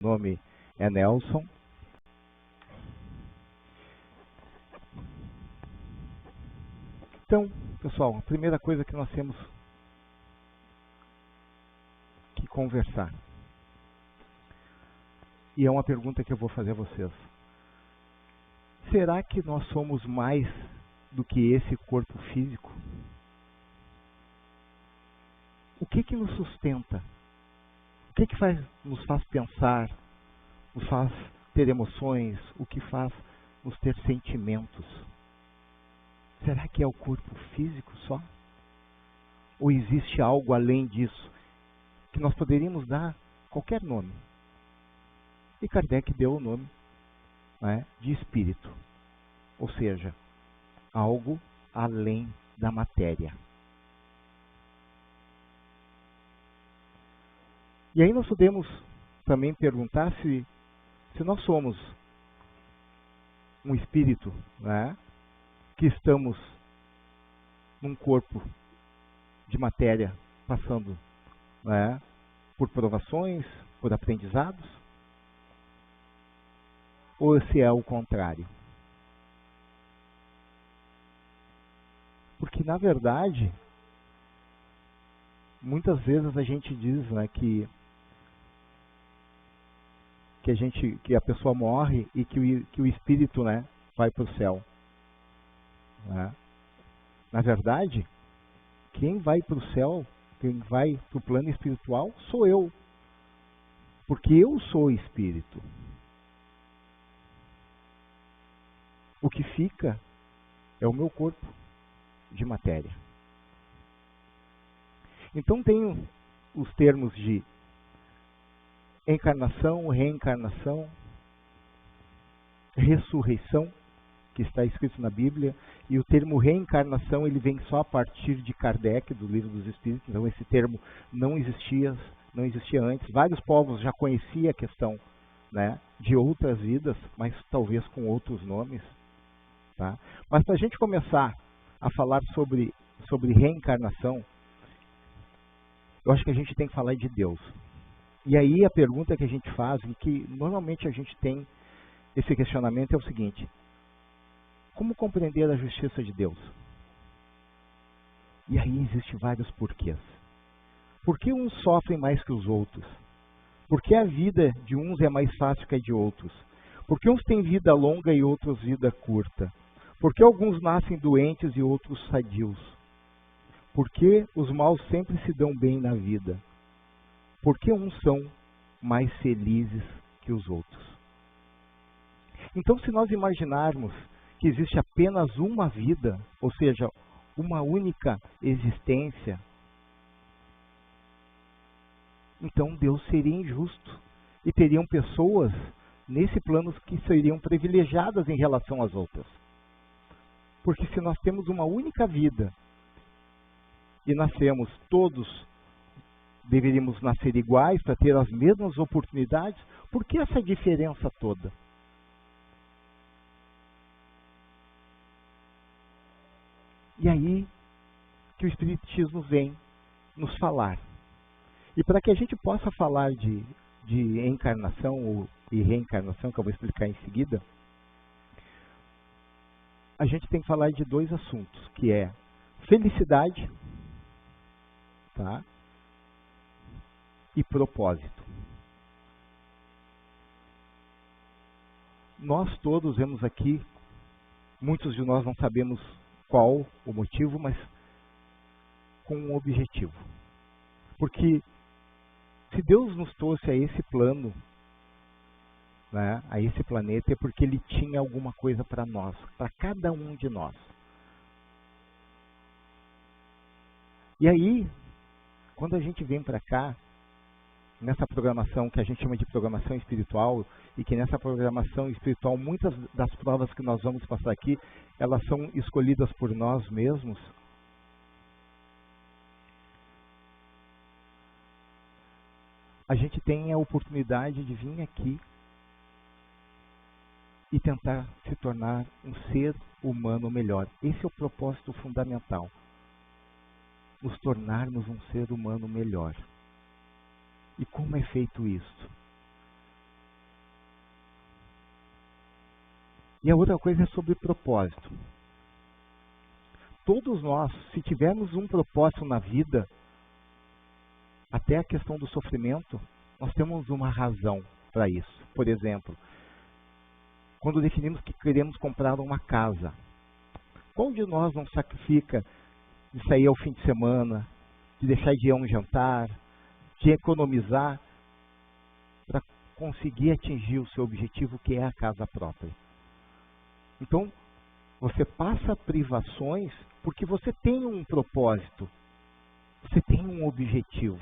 nome é Nelson. Então, pessoal, a primeira coisa que nós temos que conversar, e é uma pergunta que eu vou fazer a vocês: será que nós somos mais do que esse corpo físico? O que nos sustenta? O que nos faz pensar, nos faz ter emoções, o que faz nos ter sentimentos? Será que é o corpo físico só? Ou existe algo além disso, que nós poderíamos dar qualquer nome? E Kardec deu o nome, né, de espírito, ou seja, algo além da matéria. E aí nós podemos também perguntar se nós somos um espírito, né, que estamos num corpo de matéria passando, né, por provações, por aprendizados, ou se é o contrário. Porque na verdade, muitas vezes a gente diz, né, que a pessoa morre e que o espírito, né, vai para o céu. Né? Na verdade, quem vai para o céu, quem vai para o plano espiritual, sou eu. Porque eu sou espírito. O que fica é o meu corpo de matéria. Então tem os termos de encarnação, reencarnação, ressurreição, que está escrito na Bíblia, e o termo reencarnação ele vem só a partir de Kardec, do Livro dos Espíritos. Então esse termo não existia antes. Vários povos já conheciam a questão, né, de outras vidas, mas talvez com outros nomes. Tá? Mas para a gente começar a falar sobre reencarnação, eu acho que a gente tem que falar de Deus. E aí a pergunta que a gente faz, e que normalmente a gente tem esse questionamento, é o seguinte: como compreender a justiça de Deus? E aí existem vários porquês. Por que uns sofrem mais que os outros? Por que a vida de uns é mais fácil que a de outros? Por que uns têm vida longa e outros vida curta? Por que alguns nascem doentes e outros sadios? Por que os maus sempre se dão bem na vida? Por que uns são mais felizes que os outros? Então, se nós imaginarmos que existe apenas uma vida, ou seja, uma única existência, então Deus seria injusto. E teriam pessoas nesse plano que seriam privilegiadas em relação às outras. Porque se nós temos uma única vida e nascemos todos, deveríamos nascer iguais para ter as mesmas oportunidades, por que essa diferença toda? E aí que o Espiritismo vem nos falar. E para que a gente possa falar de encarnação e reencarnação, que eu vou explicar em seguida, a gente tem que falar de dois assuntos, que é felicidade, tá? E propósito. Nós todos vemos aqui, muitos de nós não sabemos qual o motivo, mas com um objetivo. Porque se Deus nos trouxe a esse plano, né, a esse planeta, é porque Ele tinha alguma coisa para nós, para cada um de nós. E aí, quando a gente vem para cá, nessa programação que a gente chama de programação espiritual, e que nessa programação espiritual, muitas das provas que nós vamos passar aqui, elas são escolhidas por nós mesmos. A gente tem a oportunidade de vir aqui e tentar se tornar um ser humano melhor. Esse é o propósito fundamental. Nos tornarmos um ser humano melhor. E como é feito isso? E a outra coisa é sobre propósito. Todos nós, se tivermos um propósito na vida, até a questão do sofrimento, nós temos uma razão para isso. Por exemplo, quando definimos que queremos comprar uma casa, qual de nós não sacrifica de sair ao fim de semana, de deixar de ir a um jantar, de economizar para conseguir atingir o seu objetivo, que é a casa própria? Então, você passa privações porque você tem um propósito, você tem um objetivo.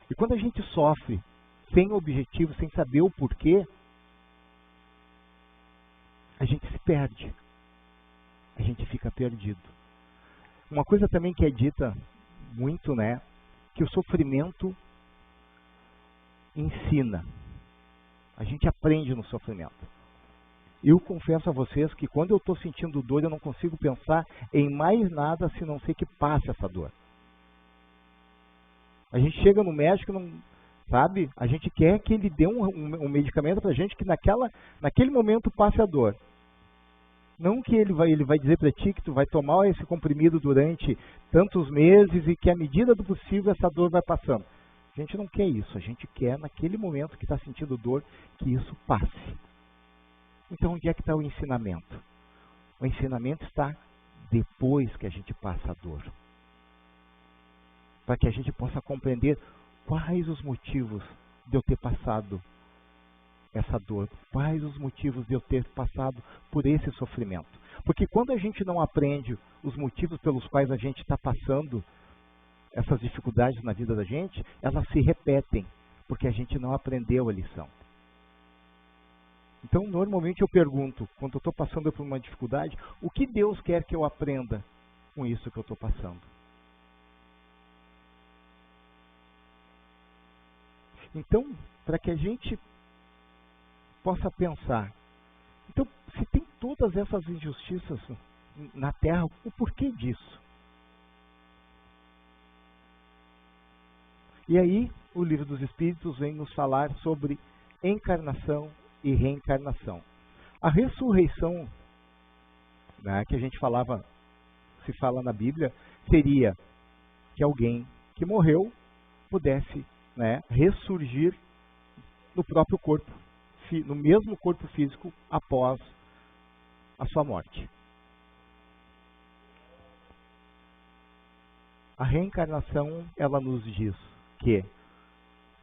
E quando a gente sofre sem objetivo, sem saber o porquê, a gente se perde. A gente fica perdido. Uma coisa também que é dita muito, né? Que o sofrimento ensina. A gente aprende no sofrimento. Eu confesso a vocês que quando eu estou sentindo dor, eu não consigo pensar em mais nada se não ser que passe essa dor. A gente chega no médico, não, sabe? A gente quer que ele dê um medicamento para a gente que naquele momento passe a dor. Não que ele vai dizer para ti que tu vai tomar esse comprimido durante tantos meses e que à medida do possível essa dor vai passando. A gente não quer isso. A gente quer naquele momento que está sentindo dor que isso passe. Então onde é que está o ensinamento? O ensinamento está depois que a gente passa a dor. Para que a gente possa compreender quais os motivos de eu ter passado essa dor, quais os motivos de eu ter passado por esse sofrimento. Porque quando a gente não aprende os motivos pelos quais a gente está passando essas dificuldades na vida da gente, elas se repetem, porque a gente não aprendeu a lição. Então, normalmente eu pergunto, quando eu estou passando por uma dificuldade, o que Deus quer que eu aprenda com isso que eu estou passando? Então, para que a gente possa pensar, então, se tem todas essas injustiças na Terra, o porquê disso? E aí, o Livro dos Espíritos vem nos falar sobre encarnação e reencarnação. A ressurreição, né, que a gente se fala na Bíblia, seria que alguém que morreu pudesse, né, ressurgir no próprio corpo, no mesmo corpo físico após a sua morte. A reencarnação, ela nos diz que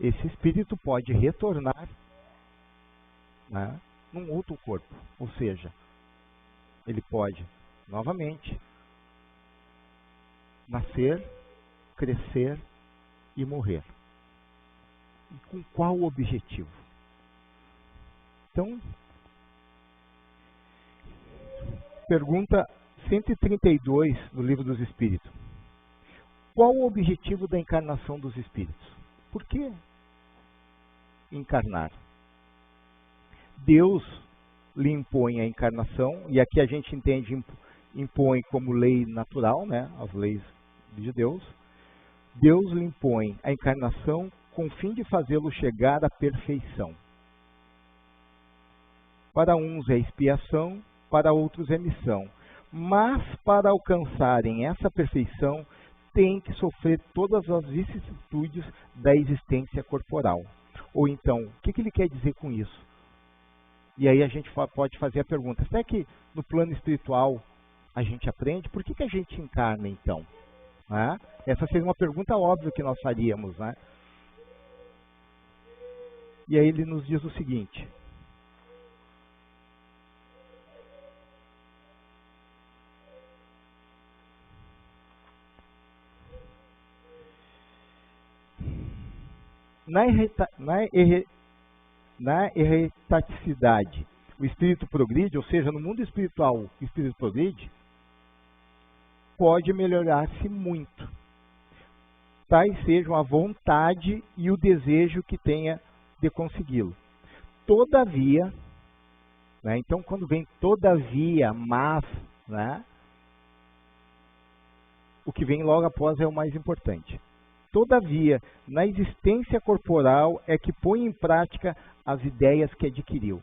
esse espírito pode retornar, né, num outro corpo, ou seja, ele pode novamente nascer, crescer e morrer. E com qual objetivo? Então, pergunta 132 no Livro dos Espíritos. Qual o objetivo da encarnação dos espíritos? Por que encarnar? Deus lhe impõe a encarnação, e aqui a gente entende impõe como lei natural, né, as leis de Deus. Deus lhe impõe a encarnação com o fim de fazê-lo chegar à perfeição. Para uns é expiação, para outros é missão. Mas para alcançarem essa perfeição, têm que sofrer todas as vicissitudes da existência corporal. Ou então, o que ele quer dizer com isso? E aí a gente pode fazer a pergunta, será que no plano espiritual a gente aprende? Por que a gente encarna então? Né? Essa seria uma pergunta óbvia que nós faríamos. Né? E aí ele nos diz o seguinte: na erreticidade, o espírito progride, ou seja, no mundo espiritual, o espírito progride, pode melhorar-se muito. Tais sejam a vontade e o desejo que tenha de consegui-lo. Todavia, né, então quando vem todavia, mas, né, o que vem logo após é o mais importante. Todavia, na existência corporal é que põe em prática as ideias que adquiriu.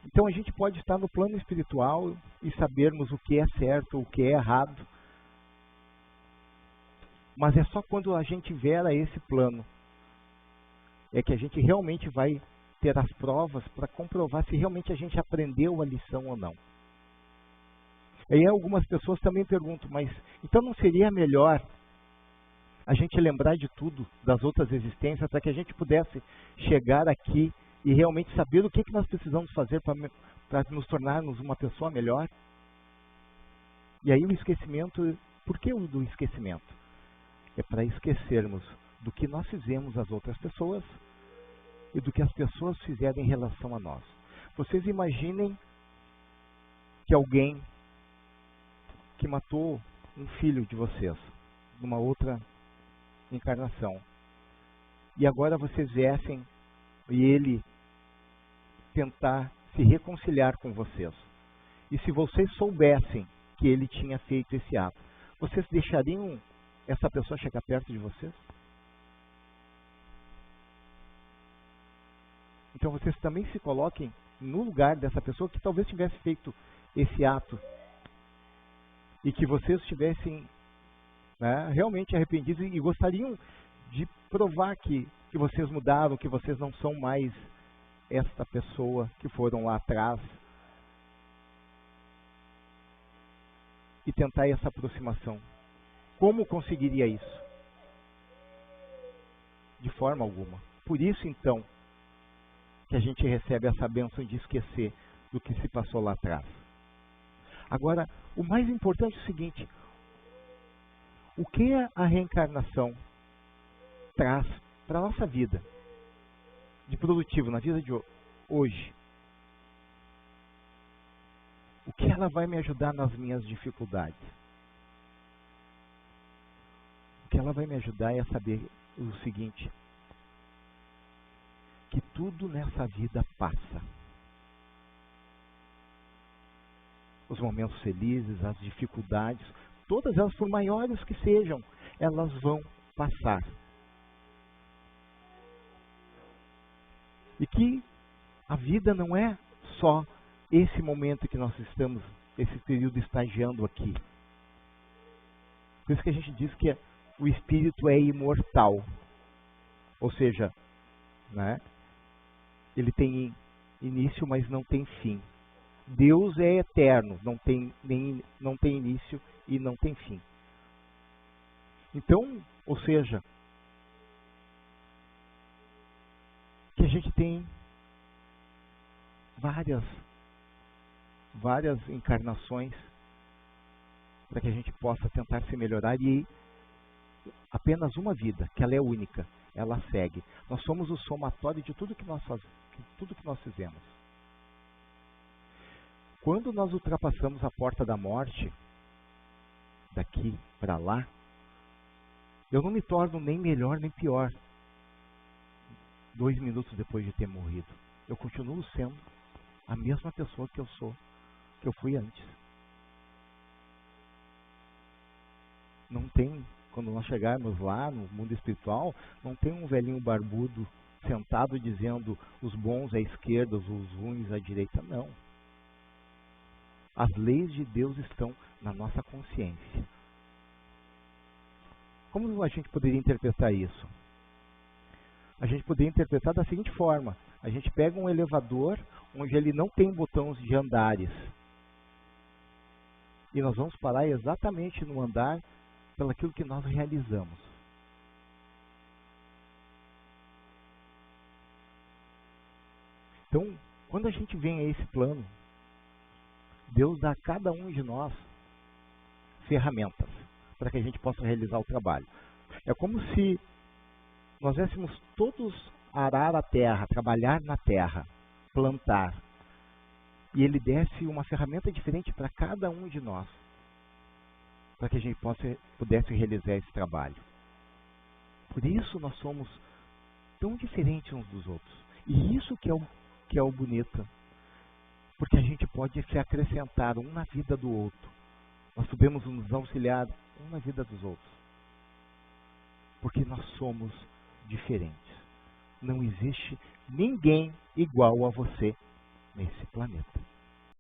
Então a gente pode estar no plano espiritual e sabermos o que é certo, o que é errado. Mas é só quando a gente vier a esse plano é que a gente realmente vai ter as provas para comprovar se realmente a gente aprendeu a lição ou não. E aí algumas pessoas também perguntam, mas então não seria melhor a gente lembrar de tudo, das outras existências, para que a gente pudesse chegar aqui e realmente saber o que nós precisamos fazer para nos tornarmos uma pessoa melhor? E aí o esquecimento, por que o do esquecimento? É para esquecermos do que nós fizemos às outras pessoas e do que as pessoas fizeram em relação a nós. Vocês imaginem que alguém que matou um filho de vocês, numa outra encarnação, e agora vocês viessem e ele tentar se reconciliar com vocês. E se vocês soubessem que ele tinha feito esse ato, vocês deixariam essa pessoa chegar perto de vocês? Então vocês também se coloquem no lugar dessa pessoa que talvez tivesse feito esse ato e que vocês estivessem realmente arrependidos e gostariam de provar que vocês mudaram, que vocês não são mais esta pessoa que foram lá atrás, e tentar essa aproximação. Como conseguiria isso? De forma alguma. Por isso, então, que a gente recebe essa bênção de esquecer do que se passou lá atrás. Agora, o mais importante é o seguinte: o que a reencarnação traz para a nossa vida, de produtivo, na vida de hoje? O que ela vai me ajudar nas minhas dificuldades? O que ela vai me ajudar é saber o seguinte: que tudo nessa vida passa. Os momentos felizes, as dificuldades, todas elas, por maiores que sejam, elas vão passar. E que a vida não é só esse momento que nós estamos, esse período estagiando aqui. Por isso que a gente diz que o espírito é imortal. Ou seja, ele tem início, mas não tem fim. Deus é eterno, não tem início e não tem fim. Então, ou seja, que a gente tem várias encarnações para que a gente possa tentar se melhorar, e apenas uma vida, que ela é única, ela segue. Nós somos o somatório de tudo que nós fizemos. Quando nós ultrapassamos a porta da morte, daqui para lá, eu não me torno nem melhor nem pior 2 minutos depois de ter morrido. Eu continuo sendo a mesma pessoa que eu fui antes. Não tem, quando nós chegarmos lá no mundo espiritual, não tem um velhinho barbudo sentado dizendo os bons à esquerda, os ruins à direita. Não. As leis de Deus estão na nossa consciência. Como a gente poderia interpretar isso? A gente poderia interpretar da seguinte forma: a gente pega um elevador onde ele não tem botões de andares, e nós vamos parar exatamente no andar pelaquilo que nós realizamos. Então, quando a gente vem a esse plano, Deus dá a cada um de nós ferramentas para que a gente possa realizar o trabalho. É como se nós viéssemos todos arar a terra, trabalhar na terra, plantar, e Ele desse uma ferramenta diferente para cada um de nós, para que a gente pudesse realizar esse trabalho. Por isso nós somos tão diferentes uns dos outros. E isso que é o bonito. Porque a gente pode se acrescentar um na vida do outro. Nós podemos nos auxiliar um na vida dos outros. Porque nós somos diferentes. Não existe ninguém igual a você. nesse planeta.